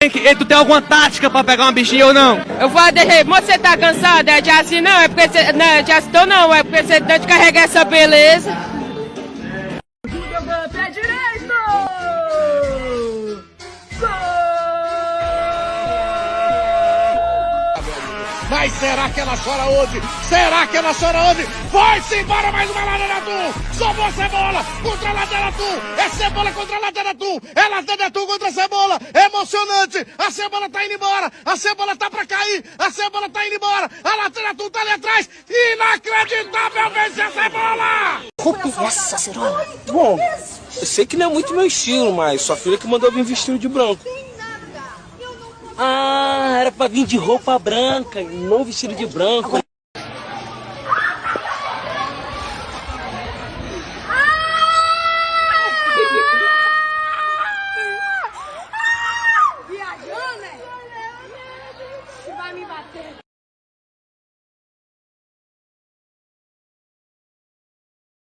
E tu tem alguma tática pra pegar uma bichinha ou não? Eu vou dizer, moço, você tá cansada? É de assim não, é porque você. Não, de assim não, é porque você tem que carregar essa beleza. Pé direito! Mas será que ela chora hoje? Será que ela chora hoje? Vai-se embora mais uma ladeira Atu! Sobrou a Cebola contra a ladeira Atu! É Cebola contra a ladeira Atu! É ladeira Atu contra a Cebola! É emocionante! A Cebola tá indo embora! A Cebola tá pra cair! A Cebola tá indo embora! A ladeira Atu tá ali atrás! Inacreditável vencer a Cebola! Roupa é essa, Cerola? Bom, eu sei que não é muito meu estilo, mas sua filha que mandou vir vestido de branco. Ah, era pra vir de roupa branca e não vestido de branco. Viajou, né? Vai me bater.